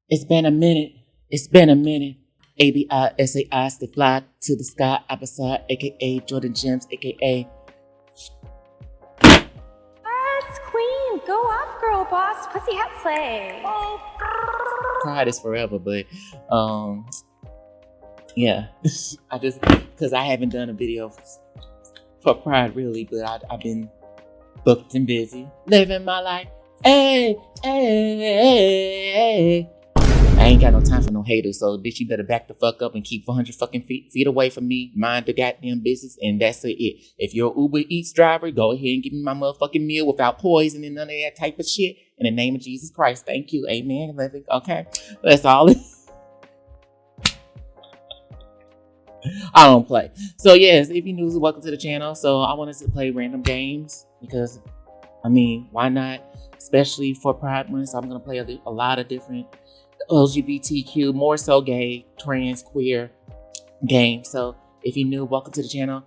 It's been a minute. It's been a minute. ABISAI to fly to the sky. Abisai, aka Jordan Gems, aka. Yes, queen. Go off, girl boss. Pussy hat slay. Pride is forever, but yeah. I just, because I haven't done a video for Pride really, but I've been booked and busy. Living my life. Hey, hey, hey, hey. I ain't got no time for no haters, so bitch, you better back the fuck up and keep 400 fucking feet away from me. Mind the goddamn business, and that's it. If you're an Uber Eats driver, go ahead and give me my motherfucking meal without poison and none of that type of shit. In the name of Jesus Christ, thank you, amen. Okay, that's all. I don't play. So yes, if you're new, welcome to the channel. So I wanted to play random games because, I mean, why not? Especially for Pride Month, so I'm gonna play a lot of different LGBTQ, more so gay, trans, queer games. So if you're new, welcome to the channel.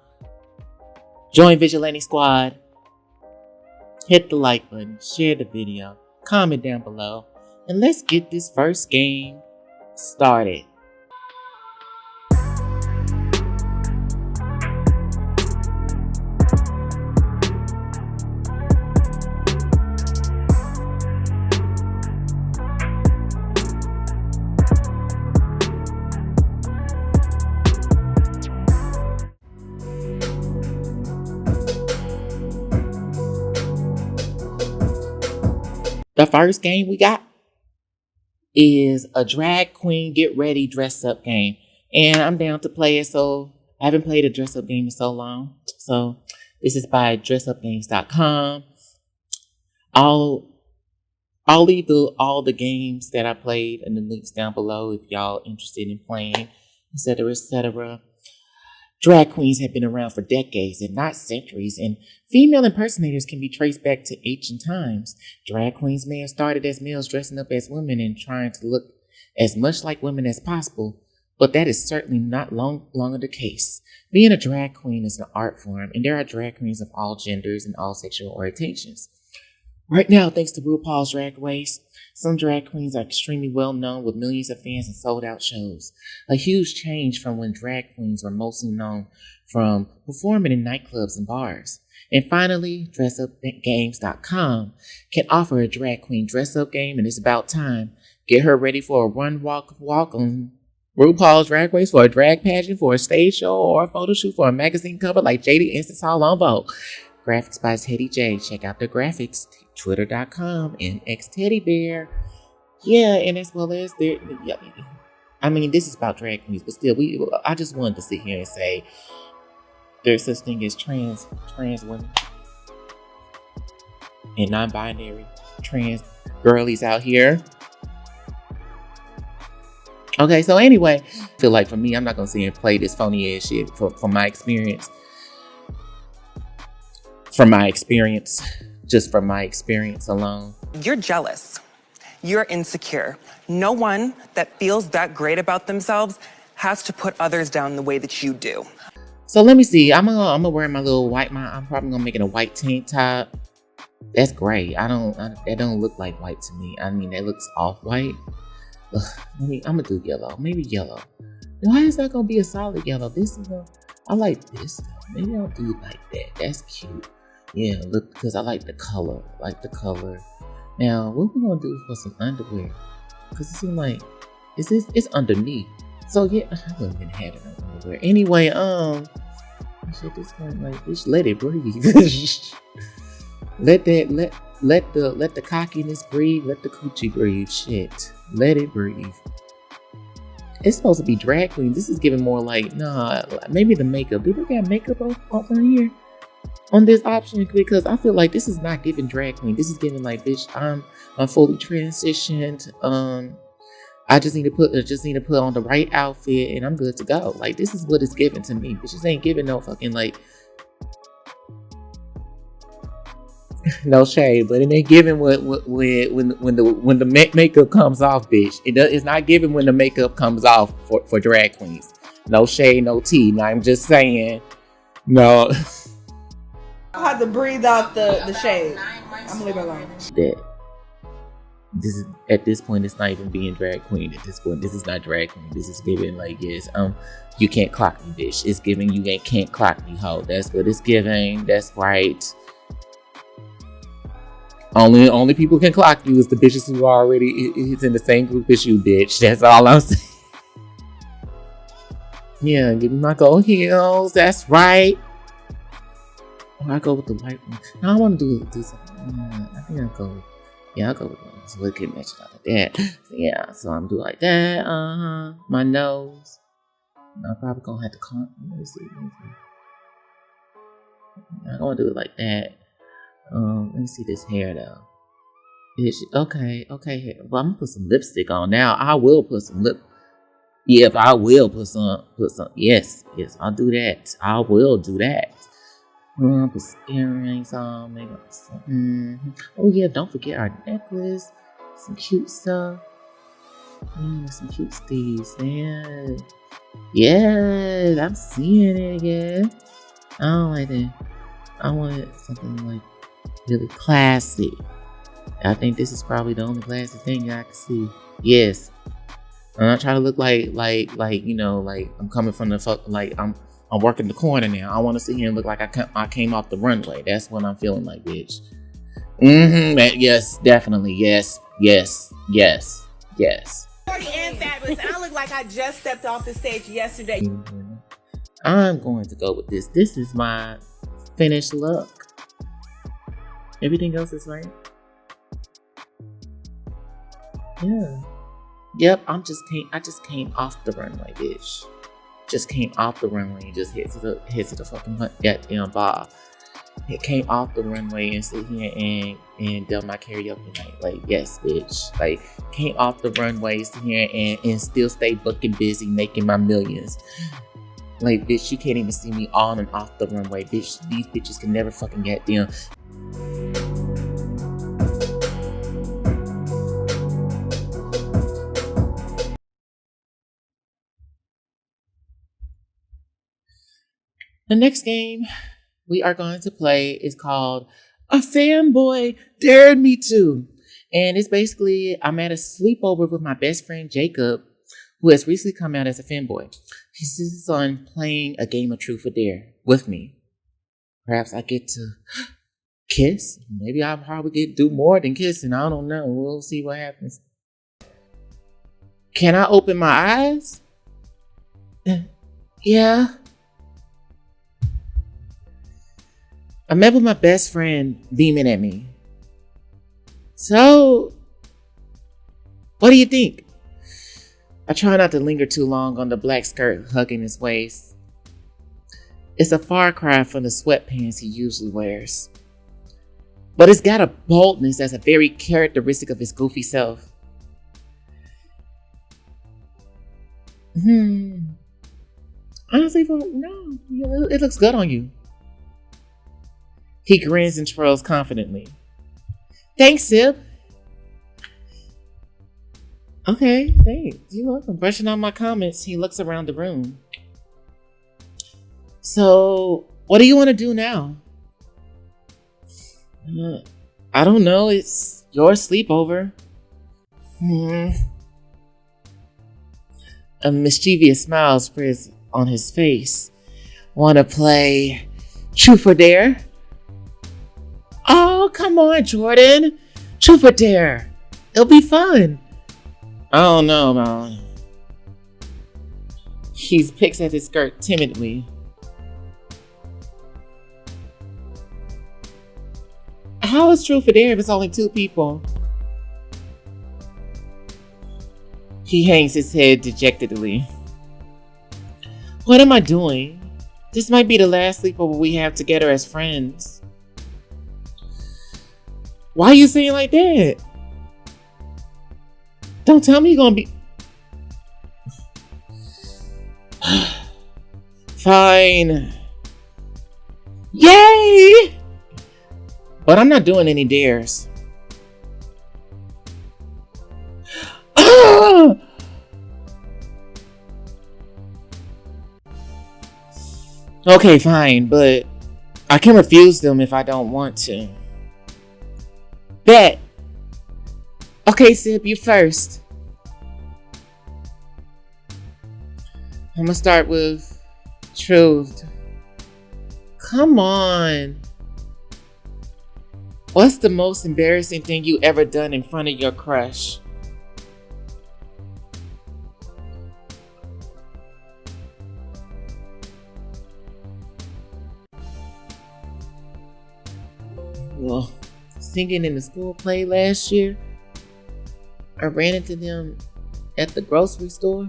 Join Vigilante Squad. Hit the like button, share the video, comment down below, and let's get this first game started. The first game we got is a drag queen get ready dress up game. And I'm down to play it, so I haven't played a dress up game in so long. So this is by dressupgames.com. I'll leave all the games that I played and the links down below if y'all interested in playing, etc., etc. Drag queens have been around for decades, if not centuries, and female impersonators can be traced back to ancient times. Drag queens may have started as males dressing up as women and trying to look as much like women as possible, but that is certainly not longer the case. Being a drag queen is an art form, and there are drag queens of all genders and all sexual orientations. Right now, thanks to RuPaul's Drag Race, some drag queens are extremely well known with millions of fans and sold out shows. A huge change from when drag queens were mostly known from performing in nightclubs and bars. And finally, dressupgames.com can offer a drag queen dress up game, and it's about time. Get her ready for a run, walk on RuPaul's Drag Race, for a drag pageant, for a stage show, or a photo shoot for a magazine cover like JD Instance Hall on Vogue. Graphics by Teddy J. Check out the graphics. Twitter.com and xteddybear. Yeah, and as well as there. Yeah, I mean, this is about drag queens, but still, I just wanted to sit here and say there's such thing as trans women and non-binary trans girlies out here. Okay, so anyway, I feel like for me, I'm not gonna sit and play this phony ass shit from my experience. Just from my experience alone. You're jealous. You're insecure. No one that feels that great about themselves has to put others down the way that you do. So let me see. I'm gonna wear my little white. I'm probably gonna make it a white tank top. That's great. That don't look like white to me. I mean, that looks off white. I'm gonna do yellow. Maybe yellow. Why is that gonna be a solid yellow? I like this. Maybe I'll do it like that. That's cute. Yeah, look, because I like the color. Now, what we gonna do for some underwear? Because it seems like it's underneath. So yeah, I wouldn't even have it on underwear. Anyway, shit, this one like, bitch, let it breathe. let the cockiness breathe. Let the coochie breathe. Shit, let it breathe. It's supposed to be drag queen. This is giving more like, nah, maybe the makeup. Do they got makeup on here? On this option, because I feel like this is not giving drag queen. This is giving like, bitch, I'm fully transitioned. I just need to put on the right outfit and I'm good to go. Like, this is what it's giving to me. Bitches ain't giving no fucking like no shade, but it ain't giving when the makeup comes off, bitch. It's not giving when the makeup comes off for drag queens. No shade, no tea. Now I'm just saying, no. I had to breathe out the shade. I'm gonna leave it alone. That This is at this point, it's not even being drag queen. At this point, this is not drag queen. This is giving like, yes, you can't clock me, bitch. It's giving you can't clock me, hoe. That's what it's giving. That's right. Only people can clock you is the bitches who are already is in the same group as you, bitch. That's all I'm saying. Yeah, give me my gold heels. That's right. Oh, I go with the white one. No, I want to do something. I think I'll go. Yeah, I'll go with one. So we can match it out like that. So, yeah, so I'm doing like that. My nose. I'm probably gonna have to let me see. I'm gonna do it like that. Let me see this hair though. Okay, hair. Well, I'm gonna put some lipstick on now. I will put some lip. Yeah, I will put some. Yes, I'll do that. I will do that. Put some earrings on. Maybe something. Oh yeah, don't forget our necklace. Some cute stuff. Some cute steeds. Yeah, I'm seeing it again. I don't like that. I wanted something like really classy. I think this is probably the only classy thing I can see. Yes. I'm not trying to look like I'm coming from the fuck, like I'm working the corner now. I want to see him look like I came off the runway. That's what I'm feeling like, bitch. Yes, definitely. Yes. And fabulous. And I look like I just stepped off the stage yesterday. I'm going to go with this. This is my finished look. Everything else is right. Yeah. Yep. I just came off the runway, bitch. Just came off the runway and just hit to the fucking goddamn bar. It came off the runway and sit here and done my karaoke night. Like, yes, bitch. Like, came off the runway, sit here and still stay booking busy, making my millions. Like, bitch, you can't even see me on and off the runway. Bitch, these bitches can never fucking get them. The next game we are going to play is called A Femboy Dared Me To. And it's basically, I'm at a sleepover with my best friend Jacob, who has recently come out as a femboy. He insists on playing a game of truth or dare with me. Perhaps I get to kiss. Maybe I'll probably get to do more than kissing. I don't know. We'll see what happens. Can I open my eyes? Yeah. I met with my best friend beaming at me. So, what do you think? I try not to linger too long on the black skirt hugging his waist. It's a far cry from the sweatpants he usually wears. But it's got a boldness that's a very characteristic of his goofy self. Honestly, no, it looks good on you. He grins and twirls confidently. Thanks, Sib. Okay, thanks. You're welcome. Brushing on my comments, he looks around the room. So, what do you want to do now? I don't know. It's your sleepover. A mischievous smile spreads on his face. Want to play Truth or Dare? Oh, come on, Jordan. Truth or Dare. It'll be fun. I don't know, man. He picks at his skirt timidly. How is Truth or Dare if it's only 2 people? He hangs his head dejectedly. What am I doing? This might be the last sleepover we have together as friends. Why are you saying like that? Don't tell me you're gonna be... Fine. Yay! But I'm not doing any dares. Okay, fine, but I can refuse them if I don't want to. Bet. Okay, Sip, you first. I'm gonna start with truth. Come on. What's the most embarrassing thing you ever done in front of your crush? Well, singing in the school play last year, I ran into them at the grocery store.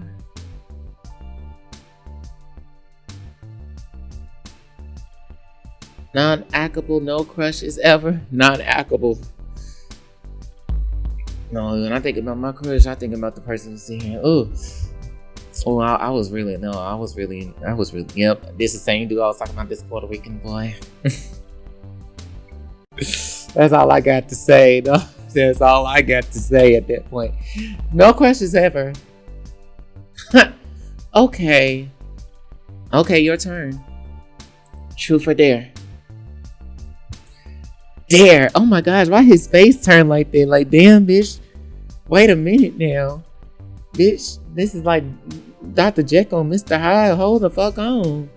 Non-applicable, no crushes ever. Non-applicable. No, when I think about my crush, I think about the person singing. Oh, I was really, yep. This is the same dude I was talking about, this Puerto Rican boy. That's all I got to say, though. That's all I got to say at that point. No crushes ever. Okay. Okay, your turn. Truth or dare? Dare. Oh my gosh, why his face turned like that? Like, damn, bitch. Wait a minute now. Bitch, this is like Dr. Jekyll and Mr. Hyde. Hold the fuck on.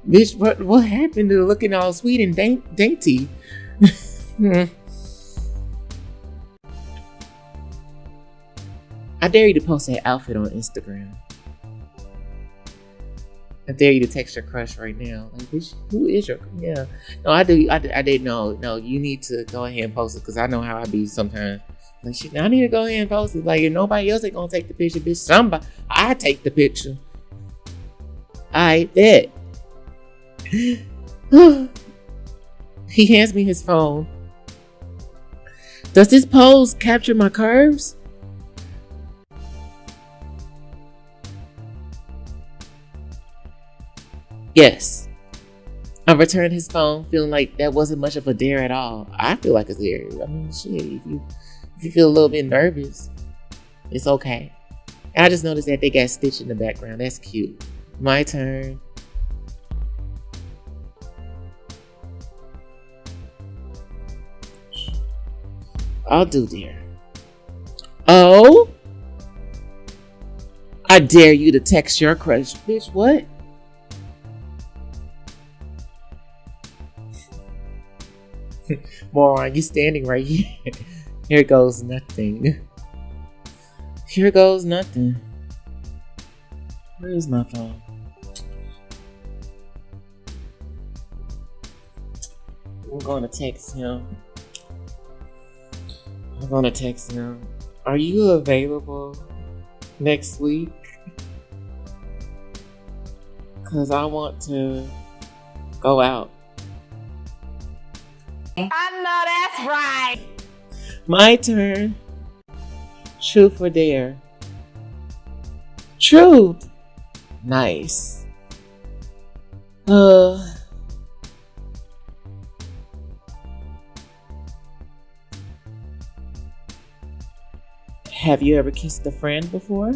Bitch, what happened to looking all sweet and dainty? I dare you to post that outfit on Instagram. I dare you to text your crush right now. Like, bitch, who is your? Yeah. No, I do. I did. No, you need to go ahead and post it because I know how I be sometimes. Like, shit, I need to go ahead and post it. Like, if nobody else ain't gonna take the picture, bitch, somebody, I take the picture. I bet. He hands me his phone. Does this pose capture my curves? Yes. I returned his phone feeling like that wasn't much of a dare at all. I feel like a dare. I mean, shit, if you feel a little bit nervous, it's okay. And I just noticed that they got Stitch in the background. That's cute. My turn. I'll do dare. Oh? I dare you to text your crush. Bitch, what? Moron, you standing right here. Here goes nothing. Here goes nothing. Where is my phone? I'm gonna text him. Are you available next week? Cause I want to go out. I know that's right. My turn. Truth or dare? Truth. Nice. Have you ever kissed a friend before?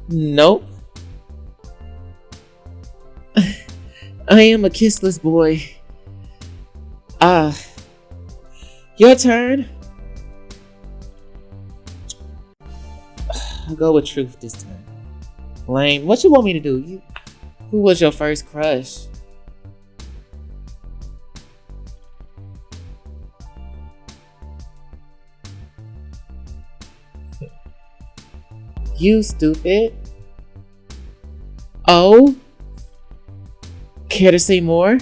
Nope. I am a kissless boy. Your turn. I'll go with truth this time. Lame. What you want me to do? Who was your first crush? You stupid. Oh? Care to say more?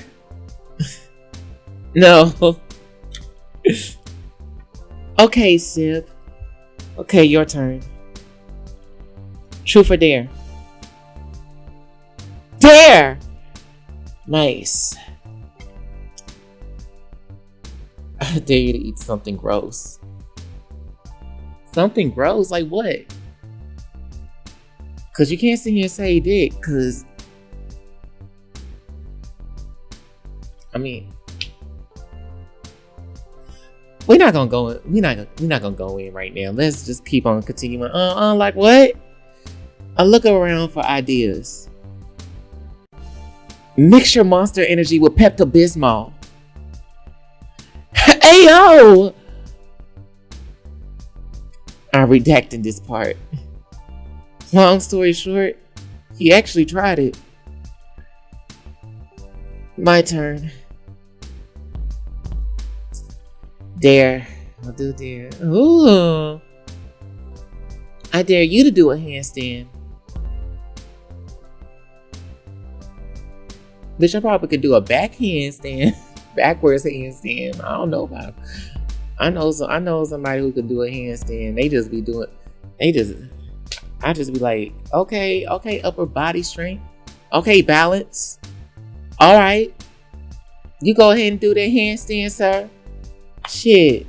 No. Okay, Sip. Okay, your turn. Truth or dare? Dare! Nice. I dare you to eat something gross. Something gross? Like what? Cause you can't sit here and say dick, cause I mean we're not gonna go in right now. Let's just keep on continuing. Like what? I look around for ideas. Mix your Monster Energy with Pepto-Bismol. Hey yo! I'm redacting this part. Long story short, he actually tried it. My turn. Dare. I'll do dare. Ooh. I dare you to do a handstand. Bitch, I probably could do a back handstand. Backwards handstand. I don't know about it. I know somebody who could do a handstand. I just be like, okay, upper body strength. Okay, balance. All right. You go ahead and do that handstand, sir. Shit.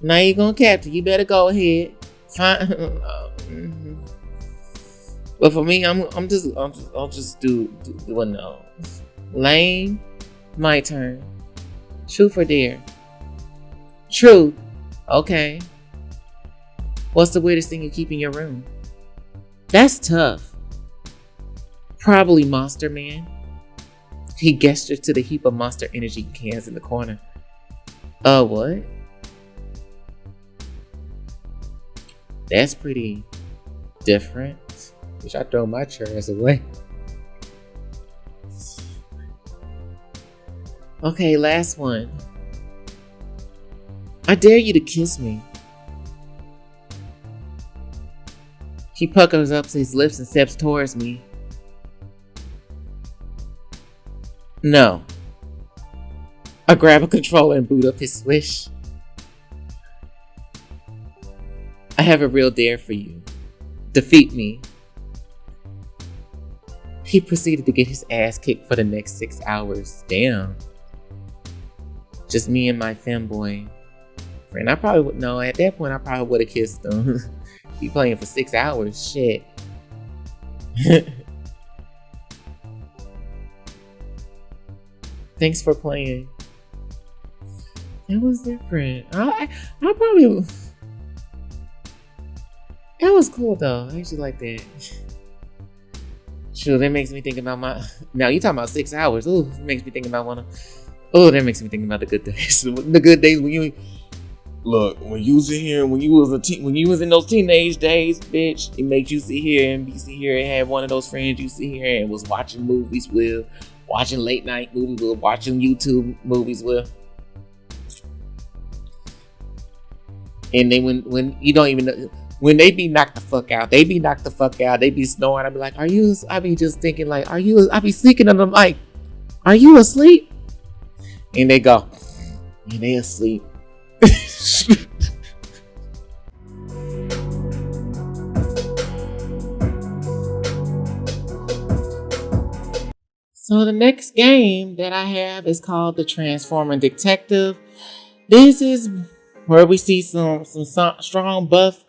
Now you're gonna capture. You better go ahead. Fine. But for me, I'll just do a no. Lane, my turn. Truth or dare? Truth. Okay. What's the weirdest thing you keep in your room? That's tough. Probably Monster Man. He gestured to the heap of Monster Energy cans in the corner. What? That's pretty different. Wish I throw my chairs away. Okay, last one. I dare you to kiss me. He puckers up his lips and steps towards me. No. I grab a controller and boot up his Switch. I have a real dare for you. Defeat me. He proceeded to get his ass kicked for the next 6 hours. Damn. Just me and my femboy friend. I probably would know. At that point, I probably would have kissed him. He playing for 6 hours. Shit. Thanks for playing. That was different. I probably... That was cool though. I actually like that. Sure, that makes me think about my... Now, you talking about 6 hours. Ooh, it makes me think about one of... Oh, that makes me think about the good days. The good days when you... Look, when you was in here, when you was in those teenage days, bitch, it makes you sit here and have one of those friends you sit here and was watching movies with, watching late night movies with, watching YouTube movies with. And then when you don't even know, when they be knocked the fuck out, they be snoring. I be like, I be just thinking like, I be speaking to them like, are you asleep? And they go, and they asleep. So the next game that I have is called the Transformer Detective. This is where we see some strong buff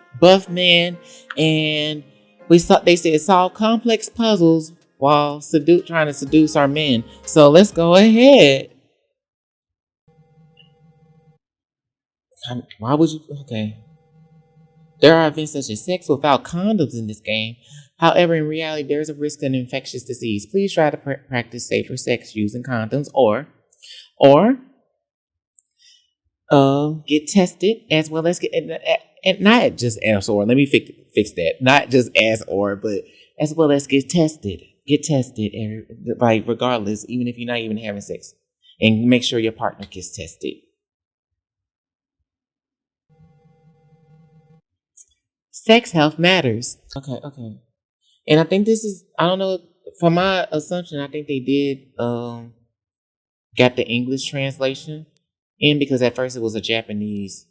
men, and they said solve complex puzzles while trying to seduce our men. So let's go ahead. Why would you? Okay. There are events such as sex without condoms in this game. However, in reality, there is a risk of an infectious disease. Please try to practice safer sex using condoms, or get tested as well as and not just as or. Let me fix that. Not just as or, but as well as get tested. Get tested, right? Regardless, even if you're not even having sex, and make sure your partner gets tested. Sex health matters. Okay. And I think this is, I don't know, for my assumption, I think they did got the English translation in, because at first it was a Japanese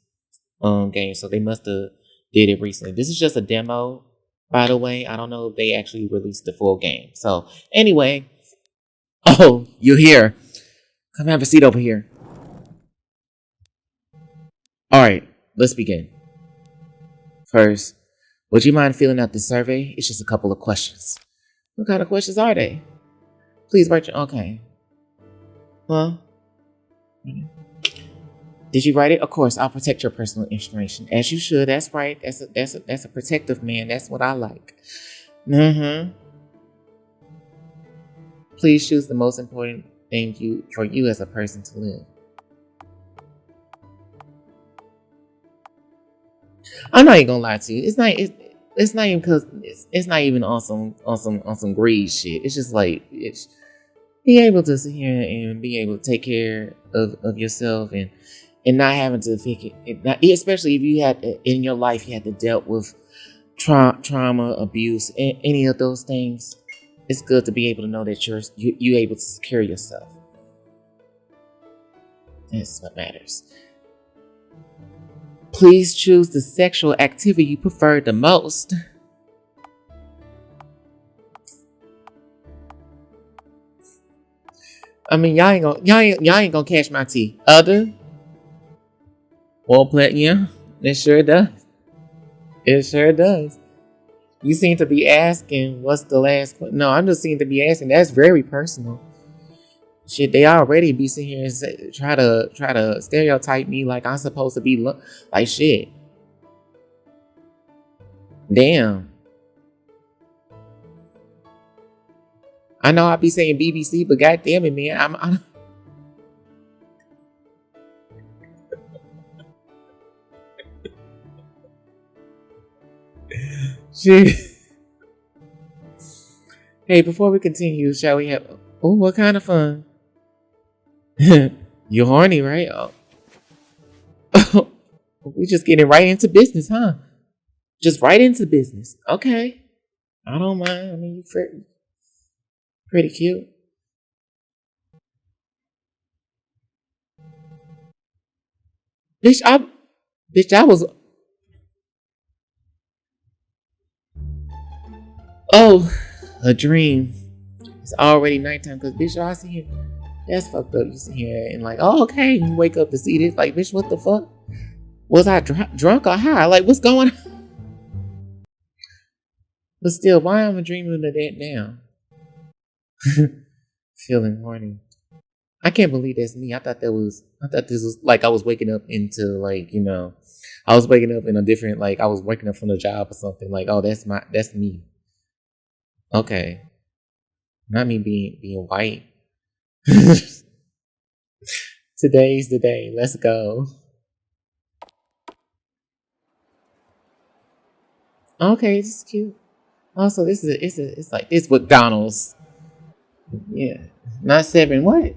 game, so they must have did it recently. This is just a demo, by the way. I don't know if they actually released the full game. So anyway, oh, you're here. Come have a seat over here. All right, let's begin. First, would you mind filling out this survey? It's just a couple of questions. What kind of questions are they? Please write your... Okay. Well... Did you write it? Of course, I'll protect your personal information. As you should. That's right. That's a protective man. That's what I like. Please choose the most important thing for you as a person to live. I'm not even gonna lie to you. It's not even because it's not even on some greed shit. It's just like it's be able to sit here and be able to take care of yourself and not having to think it, especially if you had in your life you had to dealt with trauma, abuse, any of those things. It's good to be able to know that you able to secure yourself. That's what matters. Please choose the sexual activity you prefer the most. I mean, y'all ain't gonna catch my tea. Other? Well, yeah, it sure does. It sure does. You seem to be asking, what's the last question? No, I'm just seem to be asking. That's very personal. Shit, they already be sitting here and try to stereotype me like I'm supposed to be like shit. Damn. I know I be saying BBC, but goddamn it, man, I'm shit. Hey, before we continue, shall we have? Oh, what kind of fun? You're horny, right? Oh. We just getting right into business, huh? Just right into business. Okay. I don't mind. I mean, you're pretty cute. I was. Oh, a dream. It's already nighttime because bitch, y'all see here. That's fucked up. You sit here and like, oh, okay. You wake up to see this. Like, bitch, what the fuck? Was I drunk or high? Like, what's going on? But still, why am I dreaming of that now? Feeling horny. I can't believe that's me. I thought this was like I was waking up into like, I was waking up in a different, like I was waking up from the job or something. Like, oh, that's me. Okay. Not me being white. Today's the day. Let's go. Okay, this is cute. Also, it's like it's McDonald's. Yeah, not 7. What? I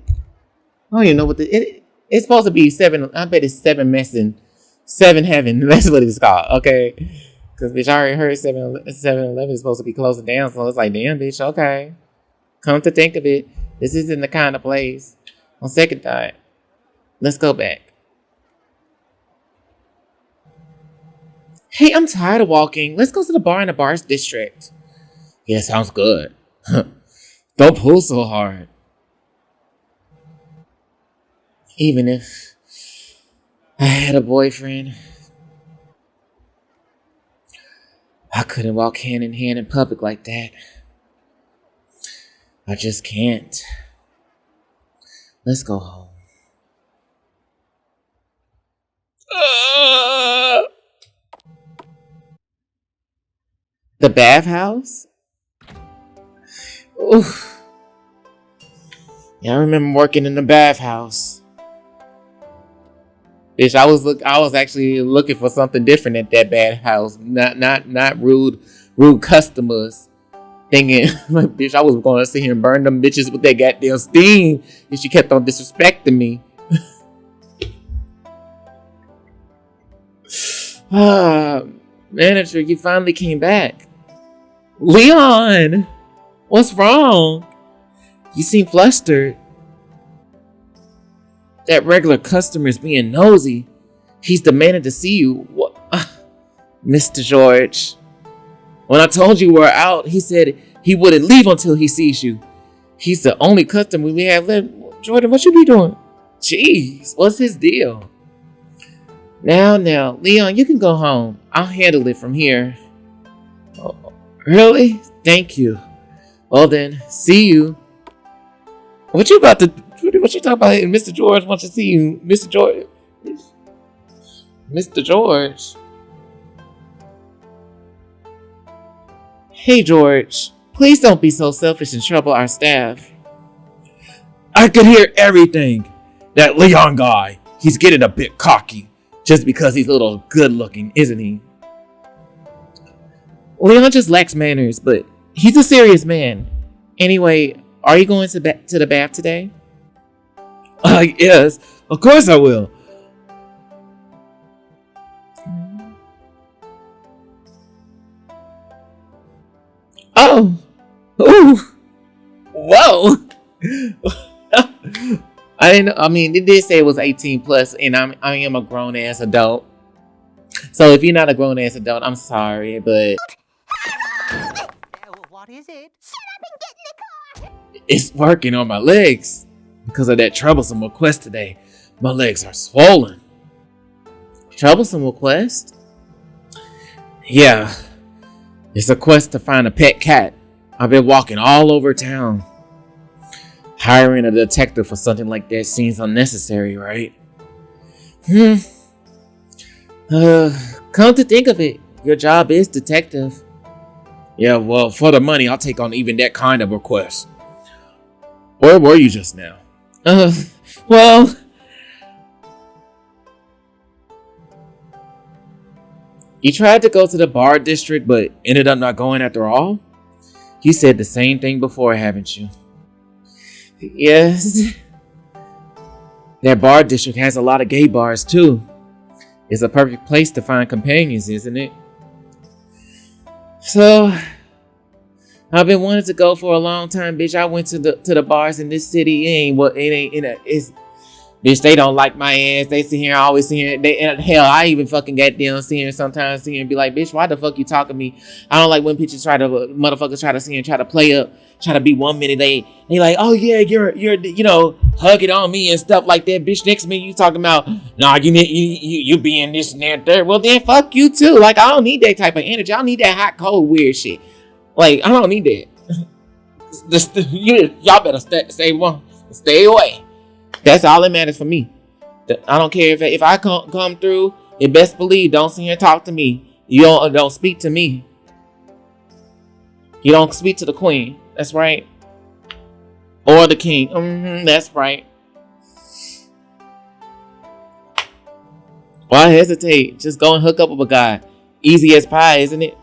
don't even know what it's supposed to be 7. I bet it's 7 messing, 7 heaven. That's what it's called. Okay, because bitch, I already heard 7-Eleven is supposed to be closing down. So it's like, damn, bitch. Okay, come to think of it, this isn't the kind of place. On second thought, let's go back. Hey, I'm tired of walking. Let's go to the bar in the bars district. Yeah, sounds good. Don't pull so hard. Even if I had a boyfriend, I couldn't walk hand in hand in public like that. I just can't. Let's go home. The bathhouse? Oof. Yeah, I remember working in the bathhouse. Bitch, I was actually looking for something different at that bathhouse. Not rude customers. Thinking like, bitch, I was gonna sit here and burn them bitches with that goddamn steam. And she kept on disrespecting me. Manager, you finally came back. Leon, what's wrong? You seem flustered. That regular customer is being nosy. He's demanding to see you. What? Mr. George. When I told you we're out, he said he wouldn't leave until he sees you. He's the only customer we have left. Jordan, what you be doing? Jeez, what's his deal? Now, Leon, you can go home. I'll handle it from here. Oh, really? Thank you. Well then, see you. What you talking about? Mr. George wants to see you. Mr. George. Mr. George. Hey, George. Please don't be so selfish and trouble our staff. I could hear everything. That Leon guy, he's getting a bit cocky. just because he's a little good looking, isn't he? Leon just lacks manners, but he's a serious man. Anyway, are you going to the bath today? Yes, of course I will. Oh, ooh, whoa. I didn't. I mean, it did say it was 18 plus, and I am a grown ass adult. So if you're not a grown ass adult, I'm sorry, but What is it? it's working on my legs because of that troublesome request today. My legs are swollen. Troublesome request? Yeah, it's a quest to find a pet cat. I've been walking all over town. Hiring a detective for something like that seems unnecessary, right? Come to think of it, your job is detective. Yeah, well, for the money, I'll take on even that kind of request. Where were you just now? Well... You tried to go to the bar district, but ended up not going after all? You said the same thing before, haven't you? Yes. That bar district has a lot of gay bars, too. It's a perfect place to find companions, isn't it? So, I've been wanting to go for a long time, bitch. I went to the bars in this city. Bitch, they don't like my ass. They sit here, always sit here. And hell, I even fucking get down sit here sometimes sit here and be like, bitch, why the fuck you talking to me? I don't like when motherfuckers try to sit here and try to play up, try to be 1 minute. They like, oh yeah, you're hugging on me and stuff like that. Bitch, next minute you talking about, nah, you being this and that there. Well then fuck you too. Like I don't need that type of energy. I don't need that hot, cold, weird shit. Like I don't need that. Y'all better stay away. That's all that matters for me. I don't care if I come through. You best believe, don't sit here and talk to me. You don't speak to me. You don't speak to the queen. That's right. Or the king. That's right. Why hesitate? Just go and hook up with a guy. Easy as pie, isn't it?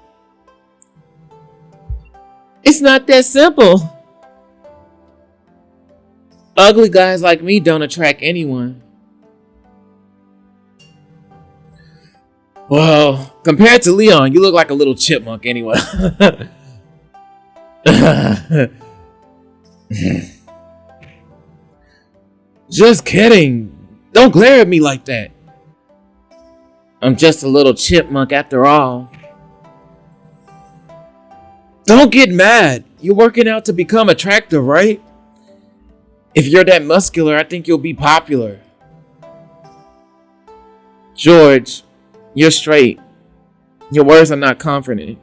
It's not that simple. Ugly guys like me don't attract anyone. Well, compared to Leon, you look like a little chipmunk anyway. Just kidding. Don't glare at me like that. I'm just a little chipmunk after all. Don't get mad. You're working out to become attractive, right? If you're that muscular, I think you'll be popular. George, you're straight. Your words are not confident.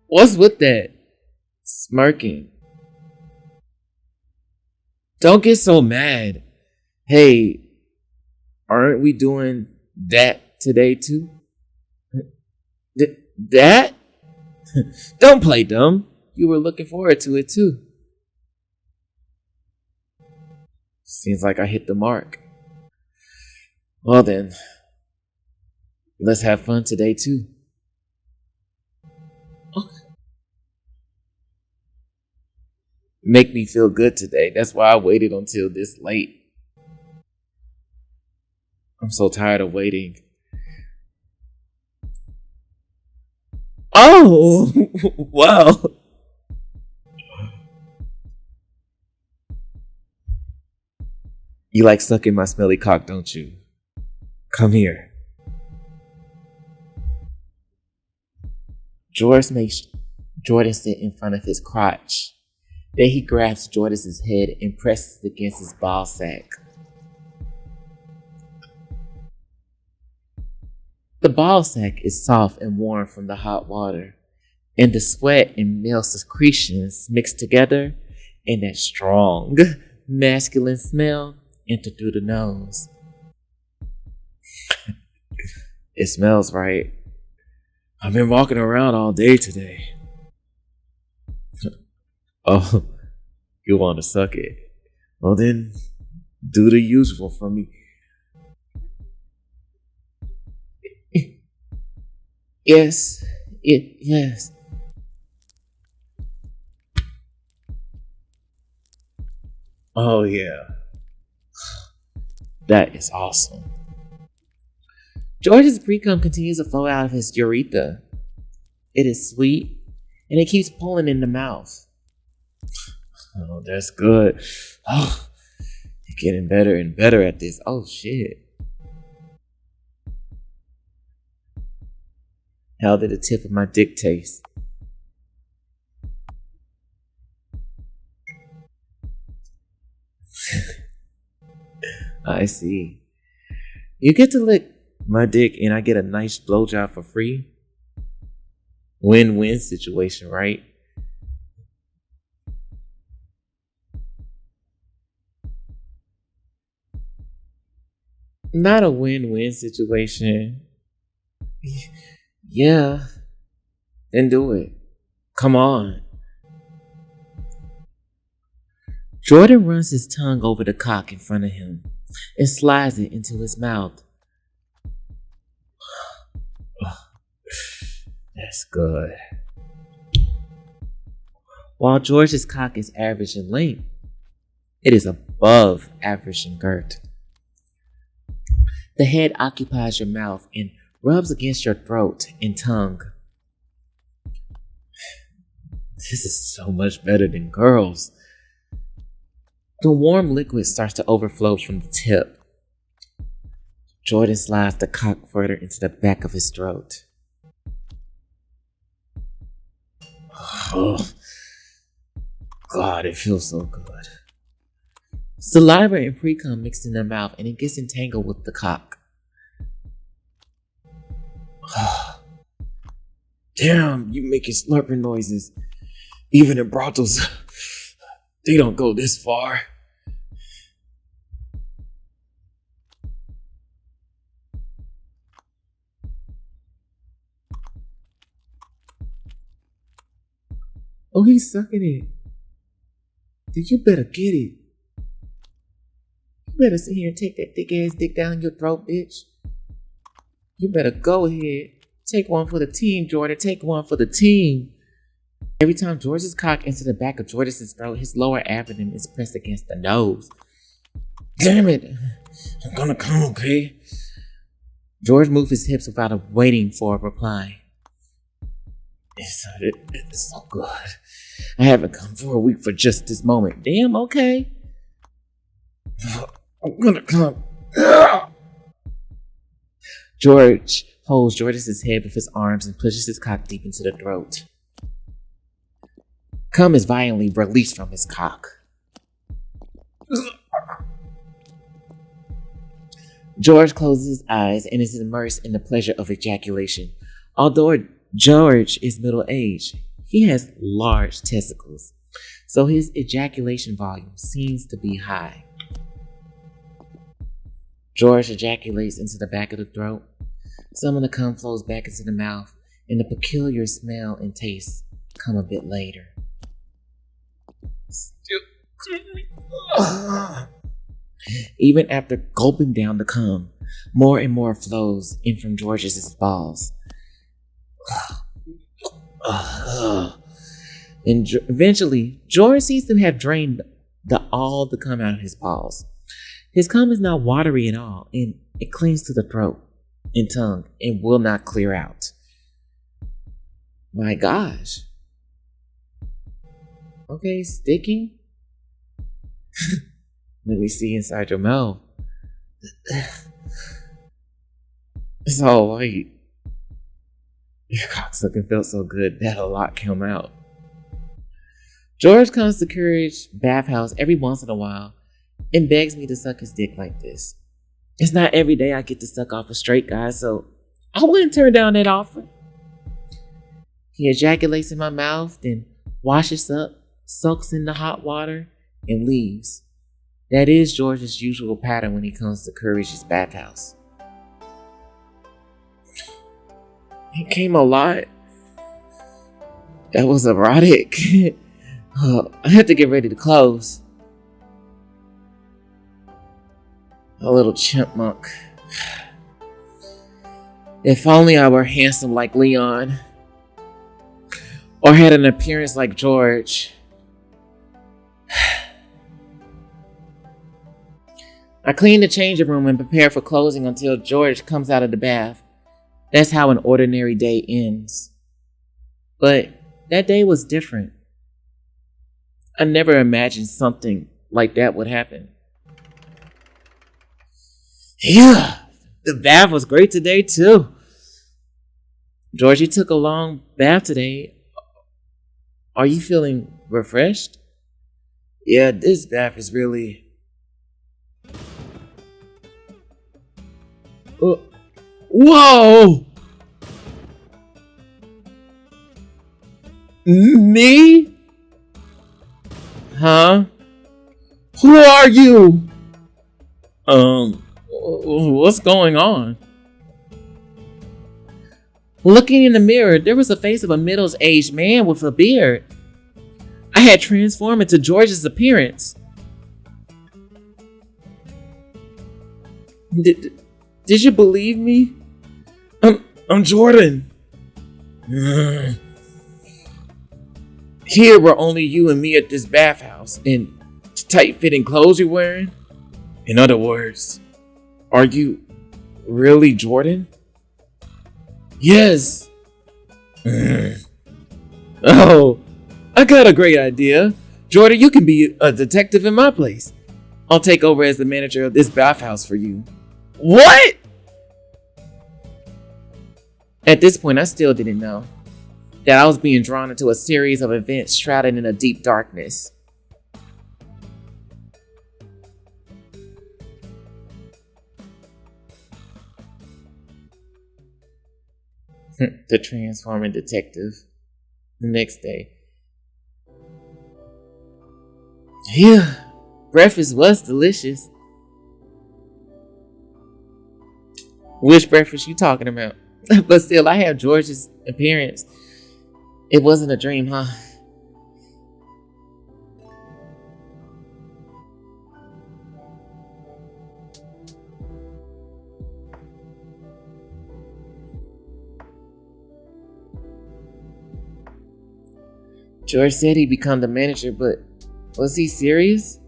What's with that? Smirking. Don't get so mad. Hey, aren't we doing that today too? That? Don't play dumb. You were looking forward to it too. Seems like I hit the mark. Well then, let's have fun today too. Okay. Make me feel good today. That's why I waited until this late. I'm so tired of waiting. Oh, wow. You like sucking my smelly cock, don't you? Come here. George makes Jordan sit in front of his crotch. Then he grabs Jordan's head and presses it against his ball sack. The ball sack is soft and warm from the hot water, and the sweat and male secretions mix together in that strong, masculine smell enter through the nose. It smells right. I've been walking around all day today. Oh, you want to suck it? Well then, do the usual for me. Yes, yes. Oh yeah, that is awesome. George's pre-cum continues to flow out of his urethra. It is sweet, and it keeps pulling in the mouth. Oh, that's good. Oh, you're getting better and better at this. Oh shit. How did the tip of my dick taste? I see. You get to lick my dick and I get a nice blowjob for free. Win-win situation, right? Not a win-win situation. Yeah, then do it. Come on. Jordan runs his tongue over the cock in front of him and slides it into his mouth. That's good. While George's cock is average in length, it is above average in girth. The head occupies your mouth and rubs against your throat and tongue. This is so much better than girls. The warm liquid starts to overflow from the tip. Jordan slides the cock further into the back of his throat. Oh, God, it feels so good. Saliva and pre-cum mix in their mouth and it gets entangled with the cock. Damn, you making slurping noises. Even in brothels, they don't go this far. Oh, he's sucking it. Then you better get it. You better sit here and take that thick ass dick down your throat, bitch. You better go ahead. Take one for the team, Jordan. Take one for the team. Every time George's cock enters the back of Jordan's throat, his lower abdomen is pressed against the nose. Damn it! I'm gonna come, okay? George moves his hips without waiting for a reply. It's so good. I haven't come for a week for just this moment. Damn, okay. I'm gonna come. George holds Jordan's head with his arms and pushes his cock deep into the throat. Cum is violently released from his cock. George closes his eyes and is immersed in the pleasure of ejaculation. Although George is middle-aged, he has large testicles, so his ejaculation volume seems to be high. George ejaculates into the back of the throat. Some of the cum flows back into the mouth, and the peculiar smell and taste come a bit later. Even after gulping down the cum, more and more flows in from George's balls. And eventually, George seems to have drained all the cum out of his balls. His cum is not watery at all, and it clings to the throat and tongue and will not clear out. My gosh. Okay, sticky. Let me see inside your mouth. It's all white. Your cocksucking felt so good that a lot came out. George comes to Courage Bathhouse every once in a while and begs me to suck his dick like this. It's not every day I get to suck off a straight guy, so I wouldn't turn down that offer. He ejaculates in my mouth, then washes up, soaks in the hot water, and leaves. That is George's usual pattern when he comes to Courage's Bathhouse. He came a lot. That was erotic. I had to get ready to close. A little chipmunk. If only I were handsome like Leon. Or had an appearance like George. I clean the changing room and prepare for closing until George comes out of the bath. That's how an ordinary day ends. But that day was different. I never imagined something like that would happen. Yeah, the bath was great today too. Georgie took a long bath today. Are you feeling refreshed? Yeah, this bath is really... Whoa! Me? Huh? Who are you? What's going on? Looking in the mirror, there was the face of a middle-aged man with a beard. I had transformed into George's appearance. Did you believe me? I'm Jordan. Here were only you and me at this bathhouse in tight-fitting clothes you're wearing. In other words, are you really Jordan? Yes. Oh, I got a great idea. Jordan, you can be a detective in my place. I'll take over as the manager of this bathhouse for you. What? At this point, I still didn't know that I was being drawn into a series of events shrouded in a deep darkness. The transforming detective. The next day. Yeah, breakfast was delicious. Which breakfast you talking about? But still, I have George's appearance. It wasn't a dream, huh? George said he'd become the manager, but was he serious?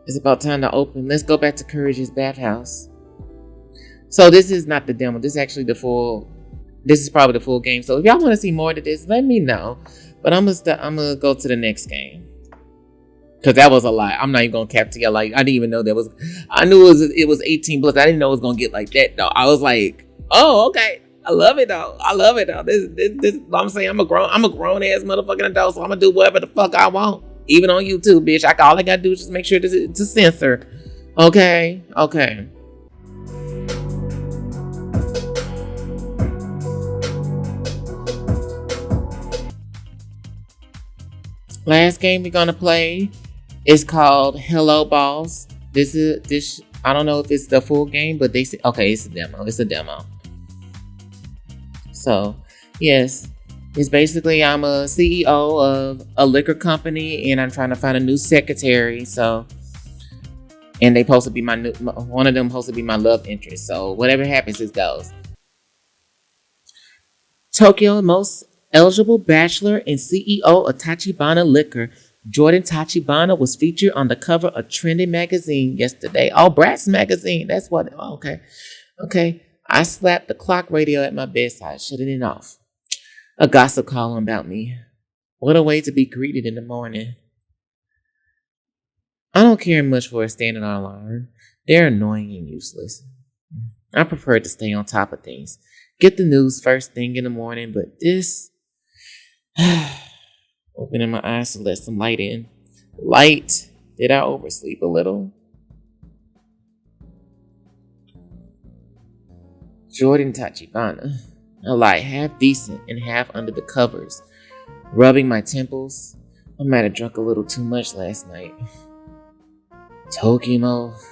It's about time to open. Let's go back to Courage's bathhouse. So this is not the demo. This is actually this is probably the full game. So if y'all want to see more of this, let me know. But I'm gonna go to the next game. Cause that was a lot. I'm not even gonna cap to you. Like, I didn't even know I knew it was 18 plus. I didn't know it was gonna get like that though. I was like, oh, okay. I love it though. This I'm saying I'm a grown ass motherfucking adult, so I'm gonna do whatever the fuck I want. Even on YouTube, bitch. All I gotta do is just make sure to censor. Okay. Last game we're gonna play is called Hello Boss. This I don't know if it's the full game, but they say okay, it's a demo. So yes, it's basically I'm a CEO of a liquor company and I'm trying to find a new secretary. So and they supposed to be one of them supposed to be my love interest. So whatever happens, it goes. Tokyo most eligible bachelor and CEO of Tachibana Liquor, Jordan Tachibana, was featured on the cover of Trendy magazine yesterday. Oh, Bratz magazine. That's what. Oh, okay. I slapped the clock radio at my bedside, shutting it off. A gossip column about me. What a way to be greeted in the morning. I don't care much for a standing alarm. They're annoying and useless. I prefer to stay on top of things. Get the news first thing in the morning, but this... Opening my eyes to let some light in. Light? Did I oversleep a little? Jordan Tachibana. I lie half decent and half under the covers. Rubbing my temples. I might have drunk a little too much last night. Tokyo's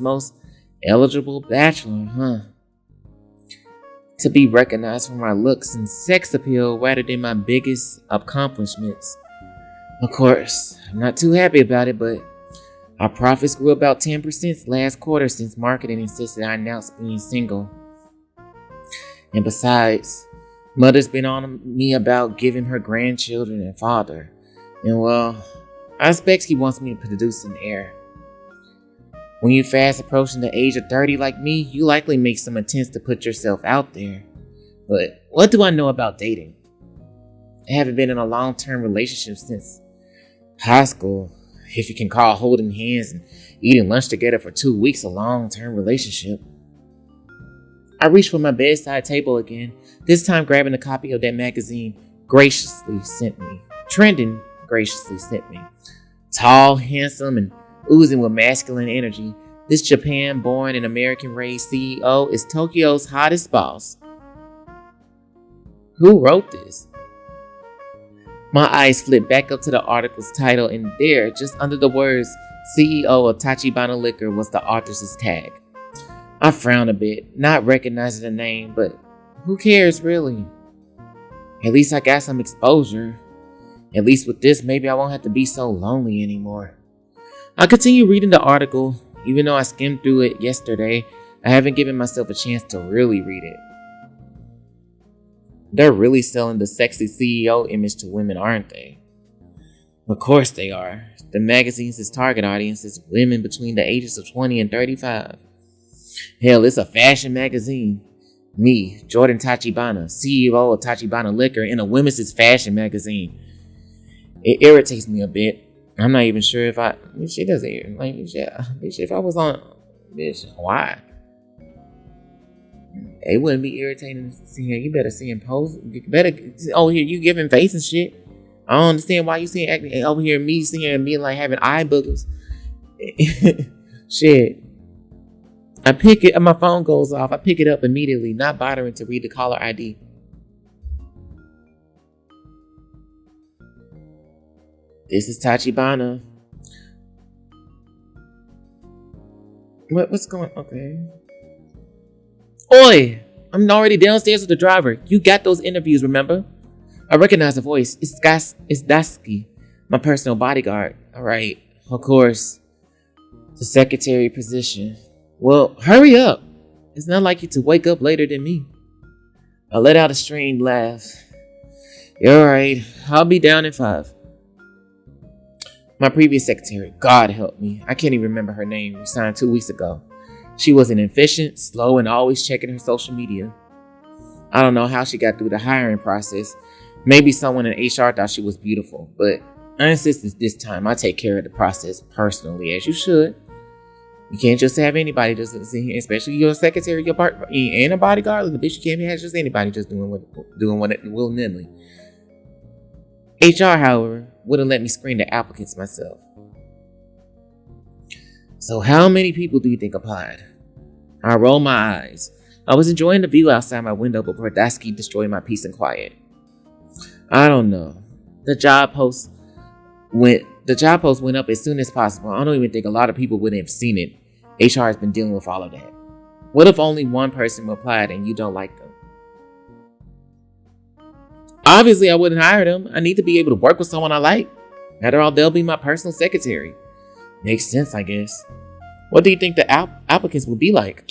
most eligible bachelor, huh? to be recognized for my looks and sex appeal rather than my biggest accomplishments. Of course, I'm not too happy about it, but our profits grew about 10% last quarter since marketing insisted I announce being single. And besides, Mother's been on me about giving her grandchildren a father. And well, I expect he wants me to produce an heir. When you fast approaching the age of 30 like me, you likely make some attempts to put yourself out there. But what do I know about dating? I haven't been in a long-term relationship since high school. If you can call holding hands and eating lunch together for 2 weeks a long-term relationship. I reached for my bedside table again, this time grabbing a copy of that magazine Trending graciously sent me. Tall, handsome, and oozing with masculine energy, this Japan-born and American-raised CEO is Tokyo's hottest boss. Who wrote this? My eyes flipped back up to the article's title, and there, just under the words CEO of Tachibana Liquor, was the author's tag. I frowned a bit, not recognizing the name, but who cares really? At least I got some exposure. At least with this, maybe I won't have to be so lonely anymore. I continue reading the article. Even though I skimmed through it yesterday, I haven't given myself a chance to really read it. They're really selling the sexy CEO image to women, aren't they? Of course they are. The magazine's target audience is women between the ages of 20 and 35. Hell, it's a fashion magazine. Me, Jordan Tachibana, CEO of Tachibana Liquor, in a women's fashion magazine. It irritates me a bit. I'm not even sure if she doesn't, like, yeah, bitch, if I was on, bitch, why? It wouldn't be irritating to see her. You better see him pose. Over here, you giving face and shit. I don't understand why you see acting over here, me seeing her and being like having eye boogers. Shit. I pick it, my phone goes off. I pick it up immediately, not bothering to read the caller ID. This is Tachibana. What's going on? Okay. Oi! I'm already downstairs with the driver. You got those interviews, remember? I recognize the voice. It's Dasky, my personal bodyguard. Alright, of course. The secretary position. Well, hurry up. It's not like you to wake up later than me. I let out a strained laugh. You're alright. I'll be down in 5. My previous secretary, God help me, I can't even remember her name, resigned 2 weeks ago. She was inefficient, slow, and always checking her social media. I don't know how she got through the hiring process. Maybe someone in HR thought she was beautiful, but I insisted this time I take care of the process personally, as you should. You can't just have anybody just sit here, especially your secretary, your partner, and a bodyguard. The bitch, you can't have just anybody just doing what it willy-nilly. HR, however, wouldn't let me screen the applicants myself. So how many people do you think applied? I rolled my eyes. I was enjoying the view outside my window before Dasky destroyed my peace and quiet. I don't know. The job post went up as soon as possible. I don't even think a lot of people would have seen it. HR has been dealing with all of that. What if only one person applied and you don't like them? Obviously, I wouldn't hire them. I need to be able to work with someone I like. After all, they'll be my personal secretary. Makes sense, I guess. What do you think the applicants would be like?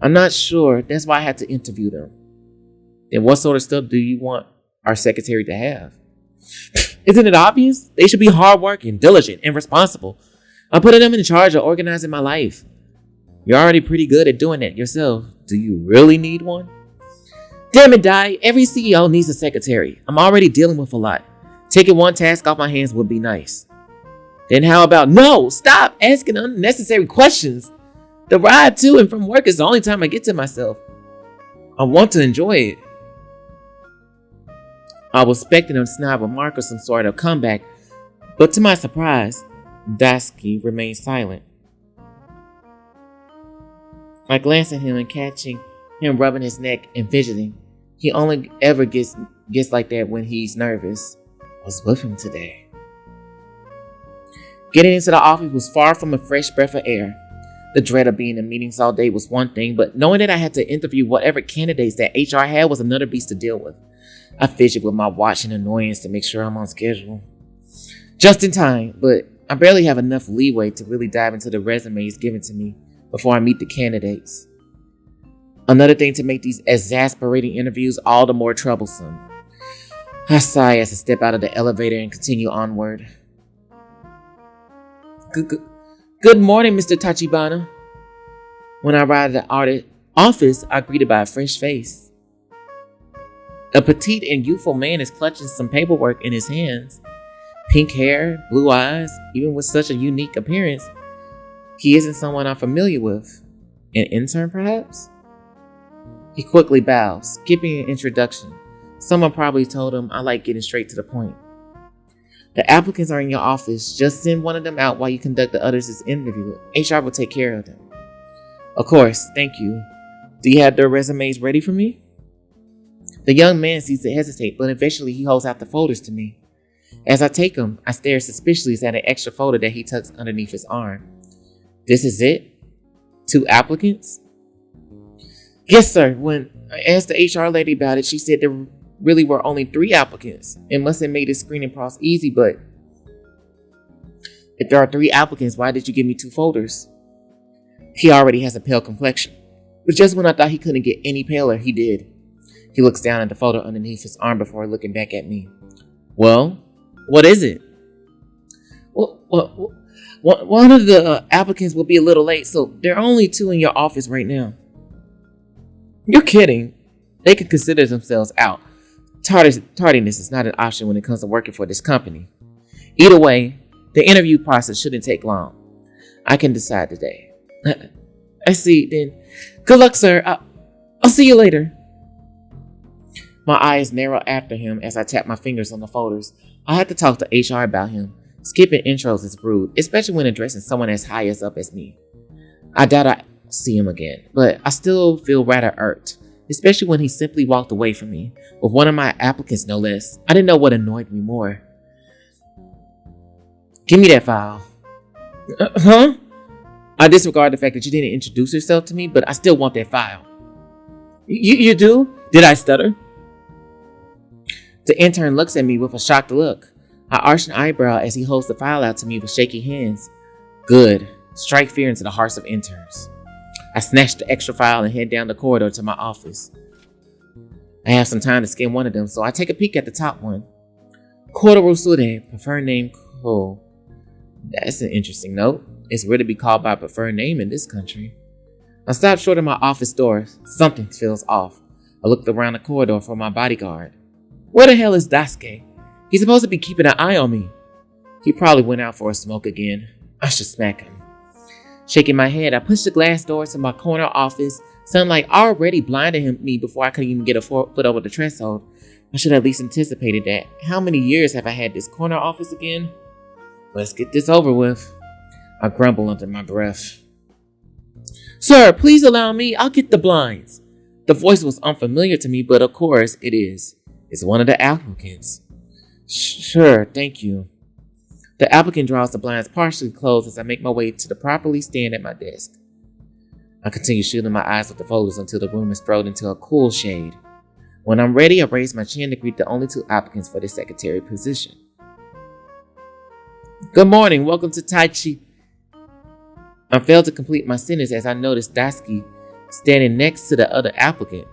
I'm not sure. That's why I had to interview them. And what sort of stuff do you want our secretary to have? Isn't it obvious? They should be hardworking, diligent, and responsible. I'm putting them in charge of organizing my life. You're already pretty good at doing that yourself. Do you really need one? Damn it, Di. Every CEO needs a secretary. I'm already dealing with a lot. Taking one task off my hands would be nice. Then how about no? Stop asking unnecessary questions. The ride to and from work is the only time I get to myself. I want to enjoy it. I was expecting him to snap a remark or some sort of comeback, but to my surprise, Dasky remained silent. I glanced at him and catching him rubbing his neck and fidgeting. He only ever gets like that when he's nervous. I was with him today. Getting into the office was far from a fresh breath of air. The dread of being in meetings all day was one thing, but knowing that I had to interview whatever candidates that HR had was another beast to deal with. I fidget with my watch in annoyance to make sure I'm on schedule. Just in time, but I barely have enough leeway to really dive into the resumes given to me before I meet the candidates. Another thing to make these exasperating interviews all the more troublesome. I sigh as I step out of the elevator and continue onward. Good morning, Mr. Tachibana. When I arrive at the office, I'm greeted by a fresh face. A petite and youthful man is clutching some paperwork in his hands. Pink hair, blue eyes, even with such a unique appearance, he isn't someone I'm familiar with. An intern, perhaps? He quickly bows, skipping an introduction. Someone probably told him I like getting straight to the point. The applicants are in your office. Just send one of them out while you conduct the others' interview. HR will take care of them. Of course, thank you. Do you have their resumes ready for me? The young man seems to hesitate, but eventually he holds out the folders to me. As I take them, I stare suspiciously at an extra folder that he tucks underneath his arm. This is it? 2 applicants? Yes, sir. When I asked the HR lady about it, she said there really were only 3 applicants. It must have made the screening process easy, but if there are 3 applicants, why did you give me 2 folders? He already has a pale complexion, but just when I thought he couldn't get any paler, he did. He looks down at the folder underneath his arm before looking back at me. Well, what is it? Well, one of the applicants will be a little late, so there are only 2 in your office right now. You're kidding. They can consider themselves out. Tardiness is not an option when it comes to working for this company. Either way, the interview process shouldn't take long. I can decide today. I see, then. Good luck, sir. I'll see you later. My eyes narrow after him as I tap my fingers on the folders. I have to talk to HR about him. Skipping intros is rude, especially when addressing someone as high up as me. I doubt I'll see him again, but I still feel rather irked, especially when he simply walked away from me, with one of my applicants no less. I didn't know what annoyed me more. Give me that file. Huh? I disregard the fact that you didn't introduce yourself to me, but I still want that file. You do? Did I stutter? The intern looks at me with a shocked look. I arch an eyebrow as he holds the file out to me with shaky hands. Good. Strike fear into the hearts of interns. I snatch the extra file and head down the corridor to my office. I have some time to skim one of them, so I take a peek at the top one. Kotaro Sude, preferred name Ko. That's an interesting note. It's rare to be called by a preferred name in this country. I stop short of my office door. Something feels off. I looked around the corridor for my bodyguard. Where the hell is Daisuke? He's supposed to be keeping an eye on me. He probably went out for a smoke again. I should smack him. Shaking my head, I push the glass door to my corner office. Sunlight already blinded me before I could even get a foot over the threshold. I should have at least anticipated that. How many years have I had this corner office again? Let's get this over with. I grumble under my breath. Sir, please allow me. I'll get the blinds. The voice was unfamiliar to me, but of course it is. It's one of the applicants. Sure, thank you. The applicant draws the blinds partially closed as I make my way to the properly stand at my desk. I continue shooting my eyes with the folders until the room is thrown into a cool shade. When I'm ready, I raise my chin to greet the only 2 applicants for the secretary position. Good morning, welcome to Taichi. I failed to complete my sentence as I noticed Daisuke standing next to the other applicant.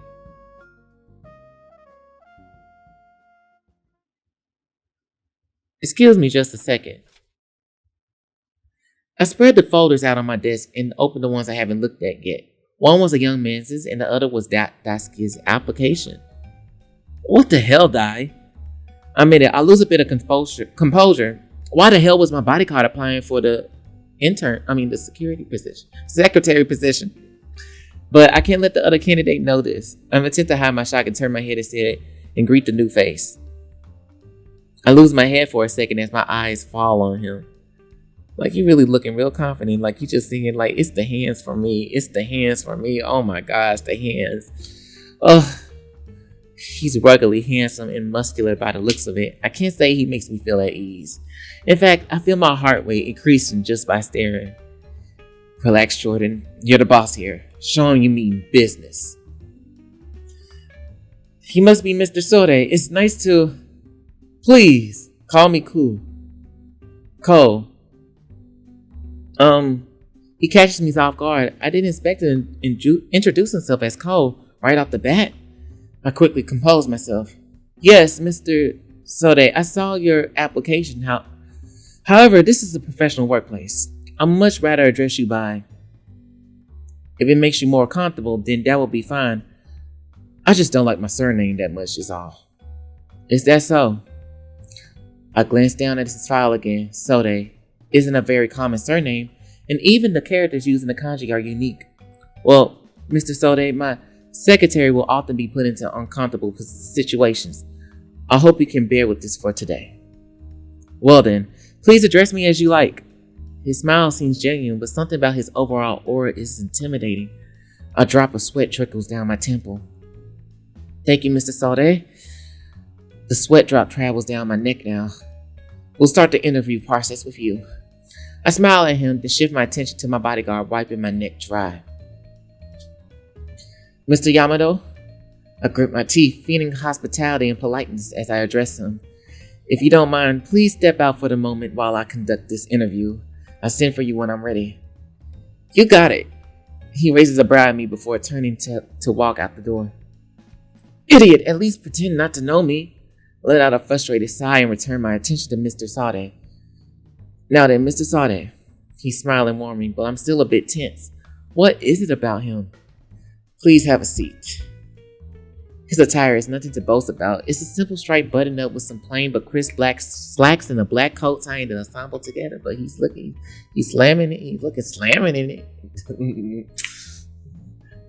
Excuse me just a second. I spread the folders out on my desk and opened the ones I haven't looked at yet. One was a young man's and the other was Daisuke's application. What the hell, Dai? I mean, I lose a bit of composure. Why the hell was my bodyguard applying for the secretary position? But I can't let the other candidate know this. I'm attempt to hide my shock and turn my head instead and greet the new face. I lose my head for a second as my eyes fall on him. Like, he really looking real confident. Like, he just singing, like, it's the hands for me. It's the hands for me. Oh my gosh, the hands. Ugh. He's ruggedly handsome and muscular by the looks of it. I can't say he makes me feel at ease. In fact, I feel my heart rate increasing just by staring. Relax, Jordan. You're the boss here. Show him you mean business. He must be Mr. Sode. It's nice to... Please, call me Cole. Cole. He catches me off guard. I didn't expect him to introduce himself as Cole right off the bat. I quickly composed myself. Yes, Mr. Sode, I saw your application. However, this is a professional workplace. I'd much rather address you by... If it makes you more comfortable, then that will be fine. I just don't like my surname that much is all. Is that so? I glanced down at his file again. Sode isn't a very common surname, and even the characters used in the kanji are unique. Well, Mr. Sode, my secretary will often be put into uncomfortable situations. I hope you can bear with this for today. Well then, please address me as you like. His smile seems genuine, but something about his overall aura is intimidating. A drop of sweat trickles down my temple. Thank you, Mr. Sode. The sweat drop travels down my neck now. We'll start the interview process with you. I smile at him, then shift my attention to my bodyguard, wiping my neck dry. Mr. Yamato? I grit my teeth, feeling hospitality and politeness as I address him. If you don't mind, please step out for the moment while I conduct this interview. I'll send for you when I'm ready. You got it. He raises a brow at me before turning to walk out the door. Idiot, at least pretend not to know me. I let out a frustrated sigh and return my attention to Mr. Sode. Now then, Mr. Sode. He's smiling warmly, but I'm still a bit tense. What is it about him? Please have a seat. His attire is nothing to boast about. It's a simple striped button-up with some plain but crisp black slacks and a black coat tying the ensemble together. But he's slamming in it.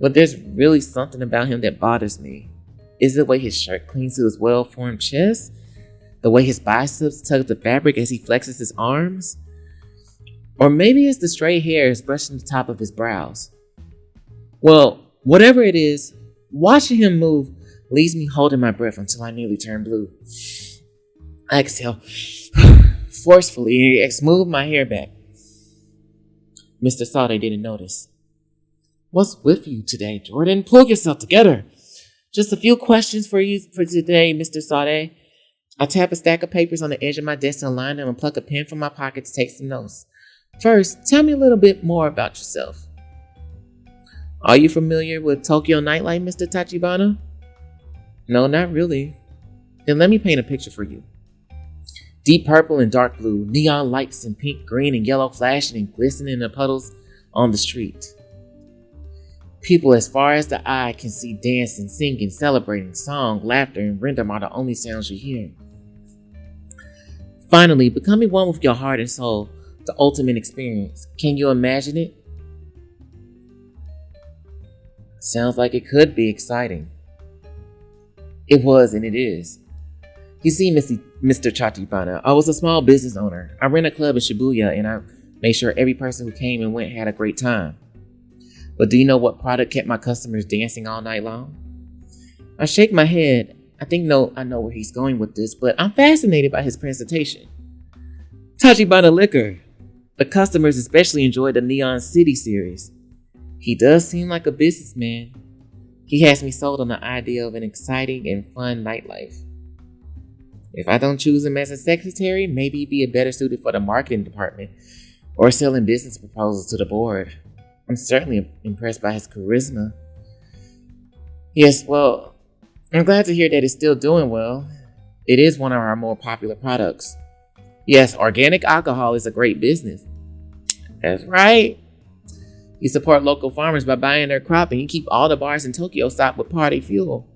But there's really something about him that bothers me. Is it the way his shirt clings to his well-formed chest? The way his biceps tug the fabric as he flexes his arms? Or maybe it's the stray hairs brushing the top of his brows. Well, whatever it is, watching him move leaves me holding my breath until I nearly turn blue. I exhale forcefully and smooth my hair back. Mr. Sode didn't notice. What's with you today, Jordan? Pull yourself together. Just a few questions for you for today, Mr. Sode. I tap a stack of papers on the edge of my desk and align them and pluck a pen from my pocket to take some notes. First, tell me a little bit more about yourself. Are you familiar with Tokyo nightlife, Mr. Tachibana? No, not really. Then let me paint a picture for you. Deep purple and dark blue, neon lights in pink, green, and yellow flashing and glistening in the puddles on the street. People as far as the eye can see dancing, singing, celebrating, song, laughter, and rhythm are the only sounds you hear. Finally, becoming one with your heart and soul, the ultimate experience. Can you imagine it? Sounds like it could be exciting. It was and it is. You see, Mr. Tachibana, I was a small business owner. I ran a club in Shibuya and I made sure every person who came and went had a great time. But do you know what product kept my customers dancing all night long? I shake my head. I know where he's going with this, but I'm fascinated by his presentation. Tachibana Liquor. The customers especially enjoyed the Neon City series. He does seem like a businessman. He has me sold on the idea of an exciting and fun nightlife. If I don't choose him as a secretary, maybe he'd be better suited for the marketing department or selling business proposals to the board. I'm certainly impressed by his charisma. Yes, well, I'm glad to hear that it's still doing well. It is one of our more popular products. Yes, organic alcohol is a great business. That's right. You support local farmers by buying their crop and you keep all the bars in Tokyo stocked with party fuel.